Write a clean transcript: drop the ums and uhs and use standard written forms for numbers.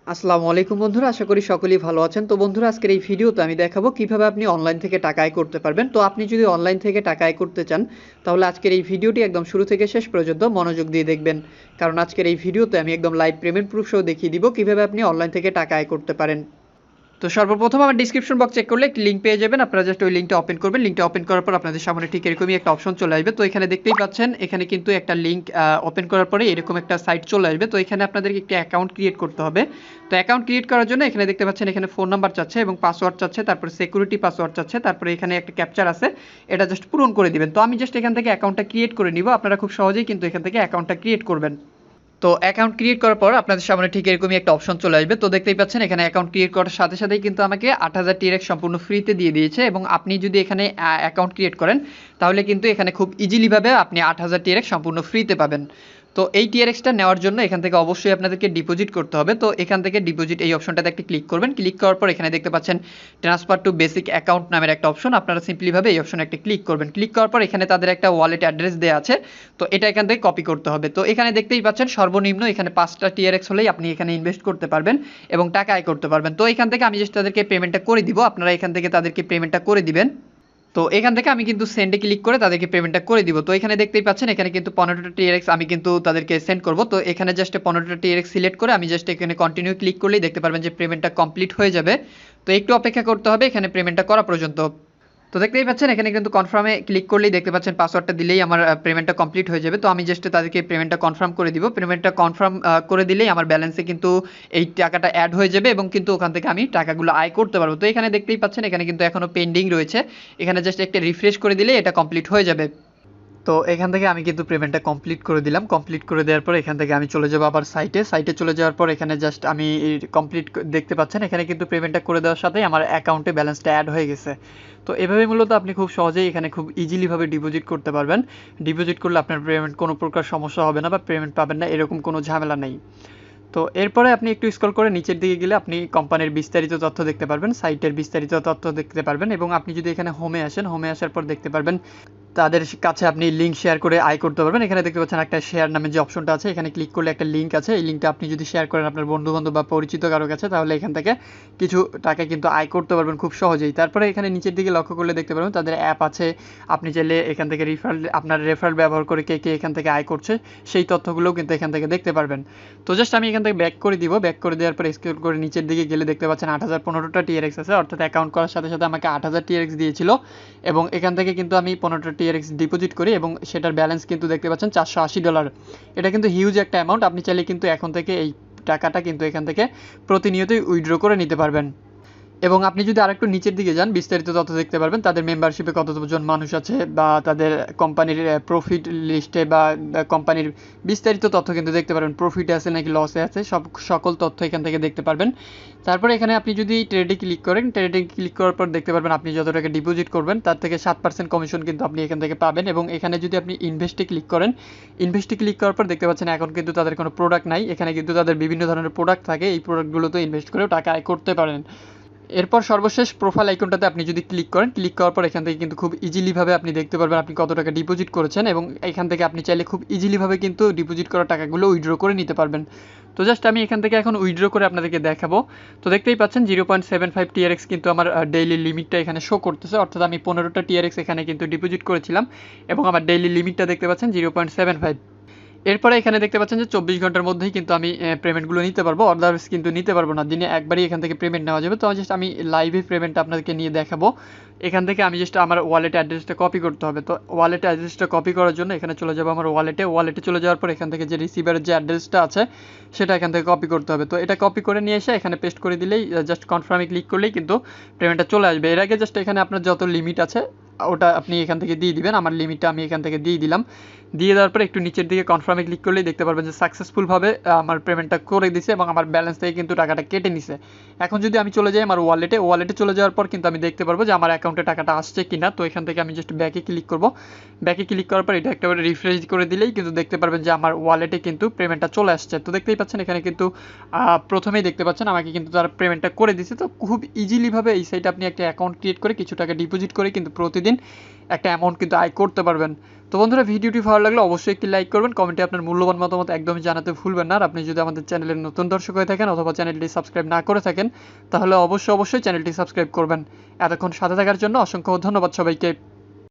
আসসালামু আলাইকুম বন্ধুরা, আশা করি সকলেই ভালো আছেন। তো বন্ধুরা, আজকের এই ভিডিওতে আমি দেখাবো কিভাবে আপনি অনলাইন থেকে টাকা আয় করতে পারবেন। তো আপনি যদি অনলাইন থেকে টাকা আয় করতে চান, তাহলে আজকের এই ভিডিওটি একদম শুরু থেকে শেষ পর্যন্ত মনোযোগ দিয়ে দেখবেন। কারণ আজকের এই ভিডিওতে আমি একদম লাইভ পেমেন্ট প্রুফ সহ দেখিয়ে দিব কিভাবে আপনি অনলাইন থেকে টাকা আয় করতে পারেন। তো সর্বপ্রথম আমার ডিসক্রিপশন বক্স চেক করলে একটি লিঙ্ক পেয়ে যাবেন। আপনারা জাস্ট ওই লিঙ্কটা ওপেন করবেন। লিঙ্কটা ওপেন করার পর আপনাদের সামনে ঠিক এরকমই একটা অপশন চলে আসবে। তো এখানে দেখতেই পাচ্ছেন, এখানে কিন্তু একটা লিঙ্ক ওপেন করার পরে এরকম একটা সাইট চলে আসবে। তো এখানে আপনাদেরকে একটি অ্যাকাউন্ট ক্রিয়েট করতে হবে। তো অ্যাকাউন্ট ক্রিয়েট করার জন্য এখানে দেখতে পাচ্ছেন, এখানে ফোন নাম্বার চাচ্ছে এবং পাসওয়ার্ড চাচ্ছে, তারপরে সিকিউরিটি পাসওয়ার্ড চাচ্ছে, তারপরে এখানে একটা ক্যাপচার আছে, এটা জাস্ট পূরণ করে দিবেন। তো আমি জাস্ট এখান থেকে অ্যাকাউন্টটা ক্রিয়েট করে নিব। আপনারা খুব সহজেই কিন্তু এখান থেকে অ্যাকাউন্টটা ক্রিয়েট করবেন। তো অ্যাকাউন্ট ক্রিয়েট করার পর আপনাদের সামনে ঠিক এরকমই একটা অপশন চলে আসবে। তো দেখতেই পাচ্ছেন, এখানে অ্যাকাউন্ট ক্রিয়েট করার সাথে সাথেই কিন্তু আমাকে 8000 TRX সম্পূর্ণ ফ্রিতে দিয়ে দিয়েছে। এবং আপনি যদি এখানে অ্যাকাউন্ট ক্রিয়েট করেন, তাহলে কিন্তু এখানে খুব ইজিলিভাবে আপনি 8000 TRX সম্পূর্ণ ফ্রিতে পাবেন। তো এই টিআরএক্সটা নেওয়ার জন্য এখান থেকে অবশ্যই আপনাদেরকে ডিপোজিট করতে হবে। তো এখান থেকে ডিপোজিট এই অপশনটাতে একটা ক্লিক করবেন। ক্লিক করার পর এখানে দেখতে পাচ্ছেন ট্রান্সফার টু বেসিক অ্যাকাউন্ট নামের একটা অপশন। আপনারা সিম্পলিভাবে এই অপশনে একটা ক্লিক করবেন। ক্লিক করার পর এখানে তাদের একটা ওয়ালেট অ্যাড্রেস দেওয়া আছে, তো এটা এখান থেকে কপি করতে হবে। তো এখানে দেখতেই পাচ্ছেন সর্বনিম্ন এখানে 5টা টিআরএক্স হলেই আপনি এখানে ইনভেস্ট করতে পারবেন এবং টাকা আয় করতে পারবেন। তো এখান থেকে আমি জাস্ট তাদেরকে পেমেন্টটা করে দিব। আপনারা এখান থেকে তাদেরকে পেমেন্টটা করে দিবেন। তো এখান থেকে আমি কিন্তু সেন্ডে ক্লিক করে তাদেরকে পেমেন্টটা করে দিব। তো এখানে দেখতেই পাচ্ছেন, এখানে কিন্তু 15টা TRX আমি কিন্তু তাদেরকে সেন্ড করব। তো এখানে জাস্ট 15টা TRX সিলেক্ট করে আমি জাস্ট এখানে কন্টিনিউ ক্লিক করলেই দেখতে পারবেন যে পেমেন্টটা কমপ্লিট হয়ে যাবে। তো একটু অপেক্ষা করতে হবে এখানে পেমেন্টটা করা পর্যন্ত। তো দেখতেই পাচ্ছেন, এখানে কিন্তু কনফার্মে ক্লিক করলেই দেখতে পাচ্ছেন পাসওয়ার্ডটা দিলেই আমার পেমেন্টটা কমপ্লিট হয়ে যাবে। তো আমি জাস্ট তাদেরকে পেমেন্টটা কনফার্ম করে দিব। পেমেন্টটা কনফার্ম করে দিলেই আমার ব্যালেন্সে কিন্তু এই টাকাটা অ্যাড হয়ে যাবে এবং কিন্তু ওখান থেকে আমি টাকাগুলো আয় করতে পারবো। তো এখানে দেখতেই পাচ্ছেন, এখানে কিন্তু এখনও পেন্ডিং রয়েছে। এখানে জাস্ট একটা রিফ্রেশ করে দিলে এটা কমপ্লিট হয়ে যাবে। তো এখান থেকে আমি কিন্তু পেমেন্টটা কমপ্লিট করে দিলাম। কমপ্লিট করে দেওয়ার পর এখান থেকে আমি চলে যাবো আবার সাইটে চলে যাওয়ার পর এখানে জাস্ট আমি কমপ্লিট দেখতে পাচ্ছেন, এখানে কিন্তু পেমেন্টটা করে দেওয়ার সাথেই আমার অ্যাকাউন্টে ব্যালেন্সটা অ্যাড হয়ে গেছে। তো এভাবে মূলত আপনি খুব সহজেই এখানে খুব ইজিলিভাবে ডিপোজিট করতে পারবেন। ডিপোজিট করলে আপনার পেমেন্ট কোনো প্রকার সমস্যা হবে না বা পেমেন্ট পাবেন না, এরকম কোনো ঝামেলা নেই। তো এরপরে আপনি একটু স্ক্রল করে নিচের দিকে গেলে আপনি কোম্পানির বিস্তারিত তথ্য দেখতে পারবেন, সাইটের বিস্তারিত তথ্য দেখতে পারবেন। এবং আপনি যদি এখানে হোমে আসেন, হোমে আসার পর দেখতে পারবেন তাদের কাছে আপনি লিঙ্ক শেয়ার করে আয় করতে পারবেন। এখানে দেখতে পাচ্ছেন একটা শেয়ার নামে যে অপশনটা আছে, এখানে ক্লিক করলে একটা লিঙ্ক আছে। এই লিঙ্কটা আপনি যদি শেয়ার করেন আপনার বন্ধুবান্ধব বা পরিচিত কারো কাছে, তাহলে এখান থেকে কিছু টাকা কিন্তু আয় করতে পারবেন খুব সহজেই। তারপরে এখানে নিচের দিকে লক্ষ্য করলে দেখতে পারবেন তাদের অ্যাপ আছে। আপনি চাইলে এখান থেকে আপনার রেফারেল ব্যবহার করে কে কে এখান থেকে আয় করছে সেই তথ্যগুলোও কিন্তু এখান থেকে দেখতে পারবেন। তো জাস্ট আমি এখান থেকে ব্যাক করে দিব। ব্যাক করে দেওয়ার পর স্ক্রল করে নিচের দিকে গেলে দেখতে পাচ্ছেন 8015টা TRX আছে, অর্থাৎ অ্যাকাউন্ট করার সাথে সাথে আমাকে 8000 TRX দিয়েছিল। এবং এখান থেকে কিন্তু আমি 15টা TRX ডিপোজিট করি এবং সেটার ব্যালেন্স কিন্তু দেখতে পাচ্ছেন $480। এটা কিন্তু হিউজ একটা অ্যামাউন্ট। আপনি চাইলে কিন্তু এখন থেকে এই টাকাটা কিন্তু এখান থেকে প্রতিনিয়তই উইথড্র করে নিতে পারবেন। এবং আপনি যদি আরেকটু নিচের দিকে যান, বিস্তারিত তথ্য দেখতে পারবেন তাদের মেম্বারশিপে কতজন মানুষ আছে বা তাদের কোম্পানির প্রফিট লিস্টে বা কোম্পানির বিস্তারিত তথ্য কিন্তু দেখতে পারবেন। প্রফিটে আছে নাকি লসে আছে, সকল তথ্য এখান থেকে দেখতে পারবেন। তারপরে এখানে আপনি যদি ট্রেডে ক্লিক করেন, ট্রেডে ক্লিক করার পর দেখতে পারবেন আপনি যত টাকা ডিপোজিট করবেন তার থেকে 7% কমিশন কিন্তু আপনি এখান থেকে পাবেন। এবং এখানে যদি আপনি ইনভেস্টে ক্লিক করেন, ইনভেস্টে ক্লিক করার পর দেখতে পাচ্ছেন এখন কিন্তু তাদের কোনো প্রোডাক্ট নাই, এখানে কিন্তু তাদের বিভিন্ন ধরনের প্রোডাক্ট থাকে। এই প্রোডাক্টগুলোতে ইনভেস্ট করেও টাকা আয় করতে পারেন। এরপর সর্বশেষ প্রোফাইল আইকনটাতে আপনি যদি ক্লিক করেন, ক্লিক করার পর এখান থেকে কিন্তু খুব ইজিলিভাবে আপনি দেখতে পারবেন আপনি কত টাকা ডিপোজিট করেছেন। এবং এখান থেকে আপনি চাইলে খুব ইজিলিভাবে কিন্তু ডিপোজিট করা টাকাগুলো উইথড্র করে নিতে পারবেন। তো জাস্ট আমি এখান থেকে এখন উইথড্র করে আপনাদেরকে দেখাবো। তো দেখতেই পাচ্ছেন 0.75 TRX কিন্তু আমার ডেইলি লিমিটটা এখানে শো করতেছে, অর্থাৎ আমি 15টা TRX এখানে কিন্তু ডিপোজিট করেছিলাম এবং আমার ডেইলি লিমিটটা দেখতে পাচ্ছেন 0.75। এরপরে এখানে দেখতে পাচ্ছেন যে 24 ঘন্টার মধ্যেই কিন্তু আমি পেমেন্টগুলো নিতে পারবো, আদারওয়াইজ কিন্তু নিতে পারবো না। দিনে একবারই এখান থেকে পেমেন্ট নেওয়া যাবে। তো জাস্ট আমি লাইভে পেমেন্টটা আপনাদেরকে নিয়ে দেখাবো। এখান থেকে আমি জাস্ট আমার ওয়ালেট অ্যাড্রেসটা কপি করতে হবে। তো ওয়ালেট অ্যাড্রেসটা কপি করার জন্য এখানে চলে যাবো আমার ওয়ালেটে চলে যাওয়ার পর এখান থেকে যে রিসিভারের যে অ্যাড্রেসটা আছে সেটা এখান থেকে কপি করতে হবে। তো এটা কপি করে নিয়ে এসে এখানে পেস্ট করে দিলেই জাস্ট কনফার্মে ক্লিক করলেই কিন্তু পেমেন্টটা চলে আসবে। এর আগে জাস্ট এখানে আপনার যত লিমিট আছে ওটা আপনি এখান থেকে দিয়ে দিবেন। আমার লিমিটটা আমি এখান থেকে দিয়ে দিলাম। দিয়ে দেওয়ার পরে একটু নিচের দিকে কনফার্মে ক্লিক করলেই দেখতে পারবেন যে সাকসেসফুলভাবে আমার পেমেন্টটা করে দিছে এবং আমার ব্যালেন্স থেকে কিন্তু টাকাটা কেটে নিছে। এখন যদি আমি চলে যাই আমার ওয়ালেটে চলে যাওয়ার পর কিন্তু আমি দেখতে পারবো যে আমার অ্যাকাউন্টে টাকাটা আসছে কিনা। তো এখান থেকে আমি জাস্ট ব্যাকে ক্লিক করব। ব্যাকে ক্লিক করার পর এটা একেবারে রিফ্রেশ করে দিলেই কিন্তু দেখতে পারবেন যে আমার ওয়ালেটে কিন্তু পেমেন্টটা চলে আসছে। তো দেখতেই পাচ্ছেন এখানে কিন্তু প্রথমেই দেখতে পাচ্ছেন আমাকে কিন্তু তারা পেমেন্টটা করে দিছে। তো খুব ইজিলিভাবে এই সাইটে আপনি একটা অ্যাকাউন্ট ক্রিয়েট করে কিছু টাকা ডিপোজিট করে কিন্তু প্রতিদিন প্রতিদিন একটা অ্যামাউন্ট কিন্তু আয় করতে পারবেন। তো বন্ধুরা ভিডিওটি ভালো লাগলে অবশ্যই একটি লাইক করবেন, কমেন্টে আপনার মূল্যবান মতামত একদমই জানাতে ভুলবেন না। আর আপনি যদি আমাদের চ্যানেলের নতুন দর্শক হয়ে থাকেন অথবা চ্যানেলটি সাবস্ক্রাইব না করে থাকেন তাহলে অবশ্যই চ্যানেলটি সাবস্ক্রাইব করবেন। এতক্ষণ সাথে থাকার জন্য অসংখ্য ধন্যবাদ সবাইকে।